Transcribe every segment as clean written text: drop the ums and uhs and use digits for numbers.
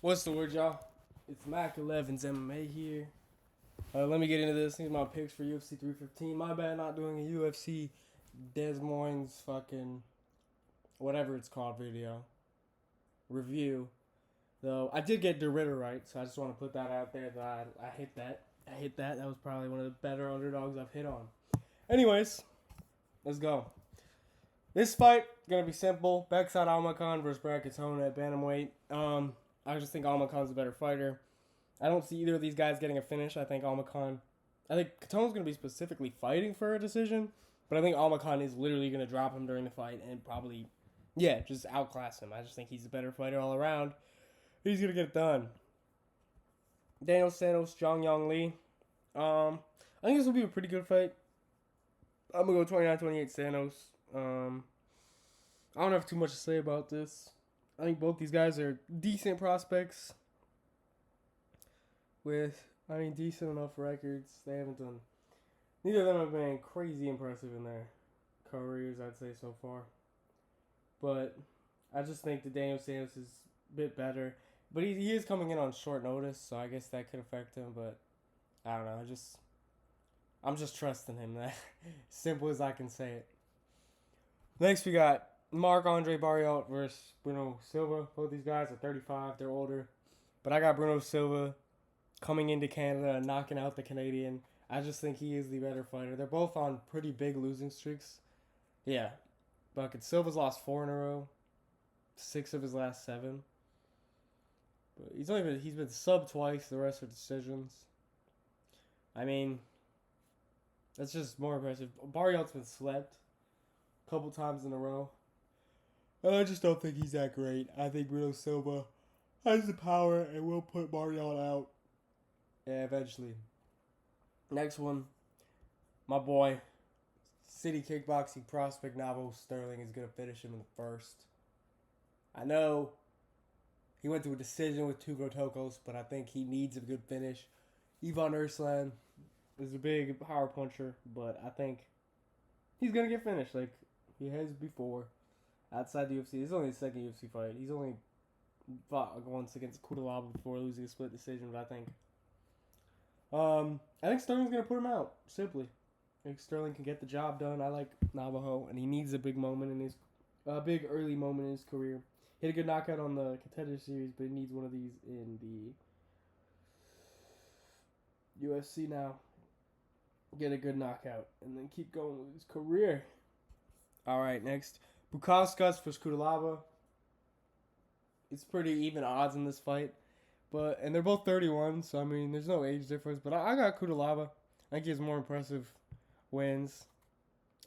What's the word, y'all? It's Mac 11's MMA here. Let me get into this. These are my picks for UFC 315. My bad, not doing a UFC Des Moines fucking whatever it's called video review. Though I did get DeRitter right, so I just want to put that out there that I hit that. I hit that. That was probably one of the better underdogs I've hit on. Anyways, let's go. This fight gonna be simple. Backside Almacan versus Brad Katona at bantamweight. I just think Almacan's a better fighter. I don't see either of these guys getting a finish. I think Katona's gonna be specifically fighting for a decision, but I think Almacan is literally gonna drop him during the fight and probably, just outclass him. I just think he's a better fighter all around. He's gonna get it done. Daniel Santos, Zhang Yang Lee. I think this will be a pretty good fight. I'm gonna go 29-28 Santos. I don't have too much to say about this. I think both these guys are decent prospects with, decent enough records. They haven't done, neither of them have been crazy impressive in their careers, I'd say, so far. But I just think that Daniel Santos is a bit better. But he is coming in on short notice, so I guess that could affect him. But I don't know. I'm just trusting him. That simple as I can say it. Next, we got Marc-Andre Barriault versus Bruno Silva. Both these guys are 35. They're older. But I got Bruno Silva coming into Canada and knocking out the Canadian. I just think he is the better fighter. They're both on pretty big losing streaks. Yeah. Bucket Silva's lost 4 in a row. 6 of his last 7. But he's been sub twice. The rest are decisions. I mean, that's just more impressive. Barriault's been slept a couple times in a row. And I just don't think he's that great. I think Bruno Silva has the power and will put Barriault out. Yeah, eventually. Next one, my boy, city kickboxing prospect Navo Sterling is going to finish him in the first. I know he went to a decision with Tugo Tokos, but I think he needs a good finish. Ivan Urslan is a big power puncher, but I think he's going to get finished like he has before. Outside the UFC, this is only his second UFC fight. He's only fought once against Kudalaba before losing a split decision, but I think Sterling's gonna put him out. Simply, I think Sterling can get the job done. I like Navajo, and he needs a big big early moment in his career. He had a good knockout on the Contender Series, but he needs one of these in the UFC now. Get a good knockout, and then keep going with his career. All right, next. Bukauskas versus Kudalaba. It's pretty even odds in this fight. And they're both 31, so there's no age difference. But I got Kudalaba. I think he has more impressive wins.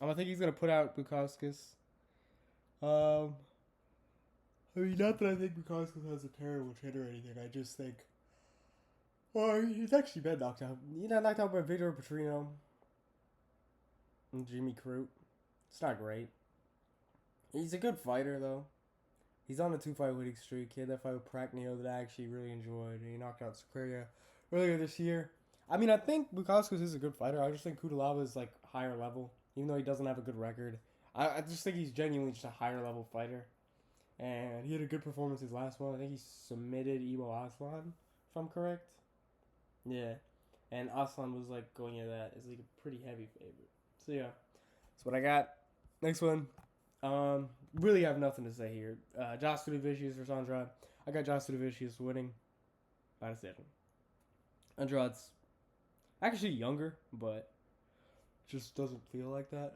I think he's going to put out Bukauskas. Not that I think Bukauskas has a terrible chin or anything. I just think, he's actually been knocked out. He got knocked out by Victor Petrino and Jimmy Crute. It's not great. He's a good fighter, though. He's on a 2-fight winning streak. He had that fight with Pragnio that I actually really enjoyed. He knocked out Sakura earlier this year. I think Bukauskas is a good fighter. I just think Kudalaba is, higher level, even though he doesn't have a good record. I just think he's genuinely just a higher level fighter. And he had a good performance his last one. I think he submitted Ibo Aslan, if I'm correct. Yeah. And Aslan was, going into that as, a pretty heavy favorite. So, yeah. That's what I got. Next one. Really have nothing to say here. Josh Tudavicius versus Andrade. I got Josh Tudavicius winning by decision. Andrade's actually younger, but just doesn't feel like that.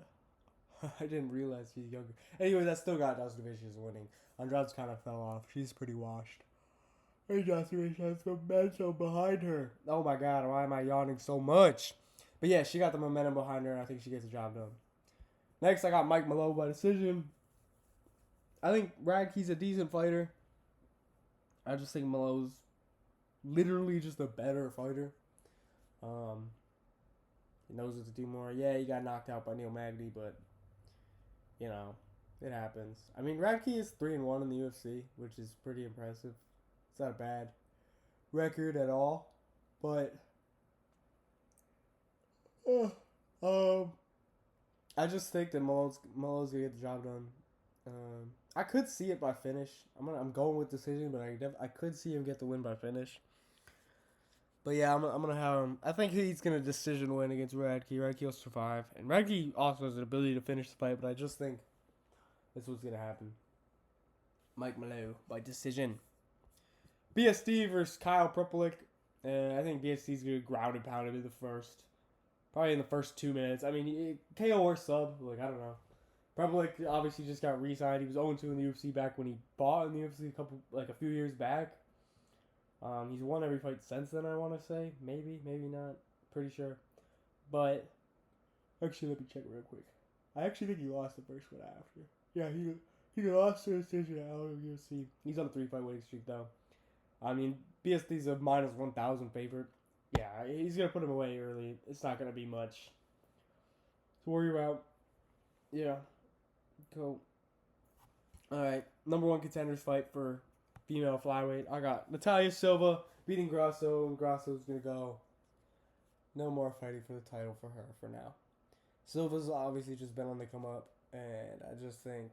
I didn't realize he's younger. Anyways, I still got Josh Tudavicius winning. Andrade's kind of fell off. She's pretty washed. Hey, Josh Tudavicius has momentum behind her. Oh my god, why am I yawning so much? But yeah, she got the momentum behind her, and I think she gets the job done. Next, I got Mike Malone by decision. I think Radke's a decent fighter. I just think Malone's literally just a better fighter. He knows what to do more. Yeah, he got knocked out by Neil Magny, but, it happens. Radke is 3-1 in the UFC, which is pretty impressive. It's not a bad record at all. But, I just think that Malone's gonna get the job done. I could see it by finish. I'm going with decision, but I could see him get the win by finish. But yeah, I'm gonna have him. I think he's gonna decision win against Radke. Radke will survive, and Radke also has the ability to finish the fight. But I just think that's what's gonna happen. Mike Malou by decision. BSD versus Kyle Prepelic. I think BSD's gonna ground and pound him in the first, probably in the first 2 minutes. I mean, KO or sub. Like I don't know. Prepelic obviously just got re-signed. He was 0-2 in the UFC back when he fought in the UFC a few years back. He's won every fight since then, I want to say. Maybe not. Pretty sure. But, actually, let me check real quick. I actually think he lost the first one after. Yeah, he lost to a decision out of UFC. He's on a 3-fight winning streak, though. I mean, BSD's a minus 1,000 favorite. Yeah, he's going to put him away early. It's not going to be much to worry about. Yeah. Cool. Alright, number one contenders fight for female flyweight. I got Natalia Silva beating Grasso, and Grasso's going to go. No more fighting for the title for her for now. Silva's obviously just been on the come up, and I just think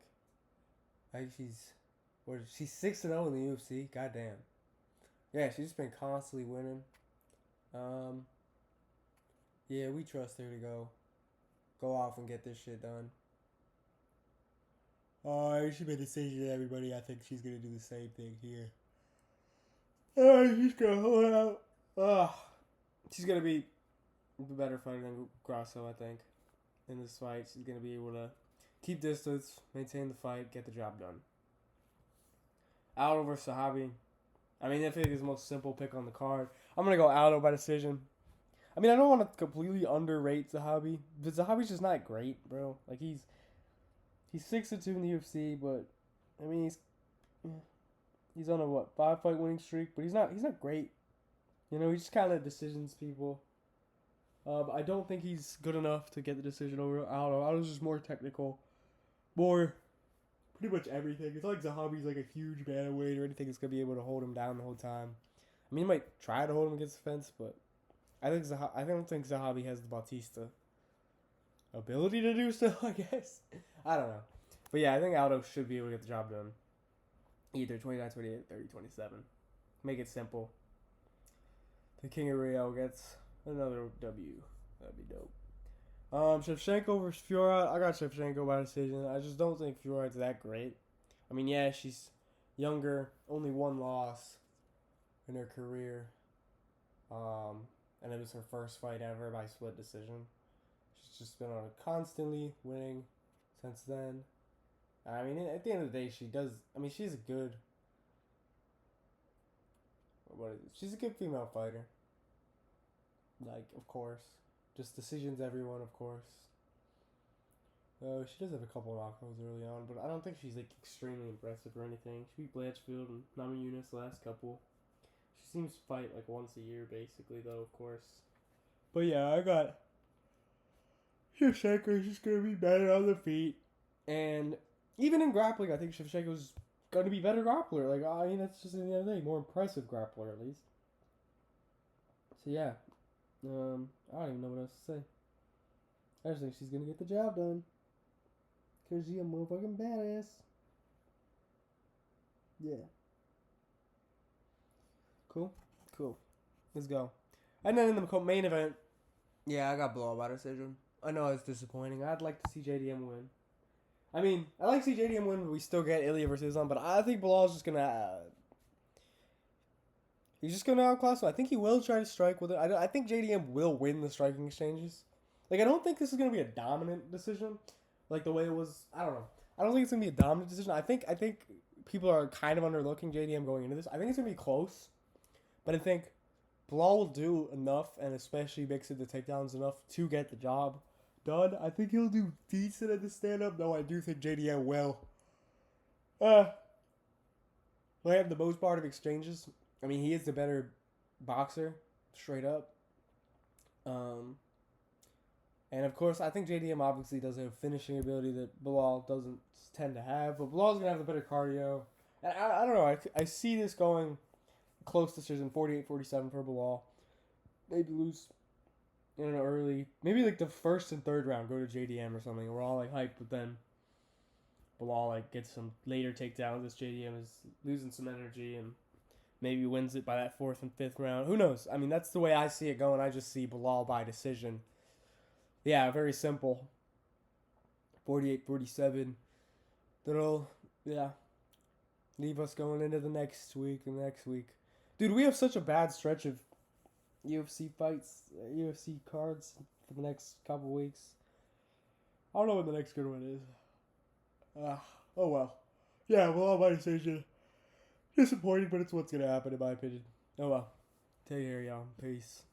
she's 6-0 in the UFC. Goddamn. Yeah, she's just been constantly winning. Yeah, we trust her to go off and get this shit done. She made a decision to everybody. I think she's gonna do the same thing here. She's gonna hold out. She's gonna be a better fighter than Grasso, I think. In this fight, she's gonna be able to keep distance, maintain the fight, get the job done. Aldo versus Sahabi. I mean, I think it's the most simple pick on the card. I'm gonna go Aldo by decision. I mean, I don't want to completely underrate Zahabi, but Zahabi's just not great, bro. Like he's 6-2 in the UFC, but I mean he's on a 5-fight winning streak, but he's not great. You know, he just kind of decisions people. I don't think he's good enough to get the decision over Aldo. Aldo's just more technical, more pretty much everything. It's like Zahabi's like a huge bantamweight or anything that's gonna be able to hold him down the whole time. I mean, he might try to hold him against the fence, but I don't think Zahabi has the Bautista ability to do so, I guess. I don't know. But yeah, I think Aldo should be able to get the job done. Either 29-28, 30-27. Make it simple. The King of Rio gets another W. That'd be dope. Shevchenko versus Fiora. I got Shevchenko by decision. I just don't think Fiora's that great. I mean, yeah, she's younger. Only one loss in her career. And it was her first fight ever by split decision. She's just been on a constantly winning since then. I mean, at the end of the day, she's a good. What is it? She's a good female fighter. Like, of course. Just decisions, everyone, of course. She does have a couple of knockouts early on, but I don't think she's, like, extremely impressive or anything. She beat Blanchfield and Namajunas the last couple. She seems to fight, like, once a year, basically, though, of course. But, yeah, I got Shevchenko's just going to be better on the feet. And even in grappling, I think Shevchenko's going to be better grappler. Like, I mean, that's just the other thing. More impressive grappler, at least. So, yeah. I don't even know what else to say. I just think she's going to get the job done. Because she's a motherfucking badass. Yeah. Cool. Let's go. And then in the main event, yeah, I got Belal by decision. I know it's disappointing. I'd like to see JDM win. I mean, I like to see JDM win, but we still get Ilya versus Islam. But I think Belal's just going to... he's just going to outclass him. I think he will try to strike with it. I think JDM will win the striking exchanges. Like, I don't think this is going to be a dominant decision. Like, the way it was... I don't know. I don't think it's going to be a dominant decision. I think people are kind of underlooking JDM going into this. I think it's going to be close. But I think Belal will do enough, and especially mix it the takedowns enough to get the job done. I think he'll do decent at the stand-up, though I do think JDM will have the most part of exchanges. I mean, he is the better boxer, straight up. And of course, I think JDM obviously does have finishing ability that Belal doesn't tend to have, but Belal's gonna have the better cardio. And I don't know. I see this going close decision, 48-47 for Belal. Maybe lose in an early, maybe like the first and third round, go to JDM or something. We're all like hyped, but then Belal like gets some later takedowns. This JDM is losing some energy and maybe wins it by that 4th and 5th round. Who knows? I mean, that's the way I see it going. I just see Belal by decision. Yeah, very simple. 48-47. That'll, yeah, leave us going into the next week and next week. Dude, we have such a bad stretch of UFC fights, UFC cards for the next couple weeks. I don't know when the next good one is. Oh well. Yeah, well, my decision. Disappointing, but it's what's going to happen in my opinion. Oh well. Take care, y'all. Peace.